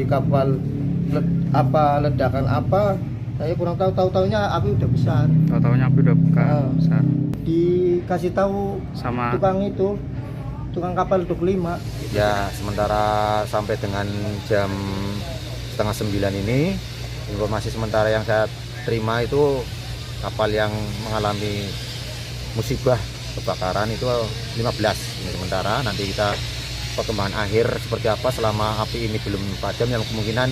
kapal ledakan apa, saya kurang tahu-taunya api udah besar. Tahu-taunya api udah besar. Dikasih tahu Sama tukang kapal 25. Ya, sementara sampai dengan jam setengah 9 ini, informasi sementara yang saya terima itu kapal yang mengalami musibah kebakaran itu 15. Ini sementara, nanti kita perkembangan akhir seperti apa selama api ini belum padam, yang kemungkinan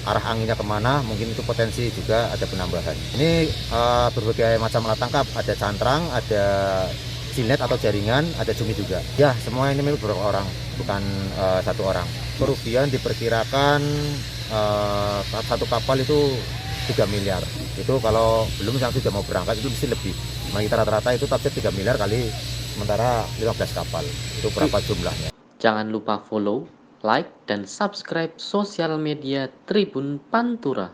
arah anginnya kemana, mungkin itu potensi juga ada penambahan. Ini berbagai macam alat tangkap, ada cantrang, ada sinet atau jaringan, ada cumi juga. Ya, semua ini milik beberapa orang, bukan satu orang. Kerugian diperkirakan satu kapal itu 3 miliar. Itu kalau belum yang sudah mau berangkat itu mesti lebih. Nah, kita rata-rata itu target 3 miliar kali sementara 15 kapal. Itu berapa jumlahnya? Jangan lupa follow, like, dan subscribe sosial media Tribun Pantura.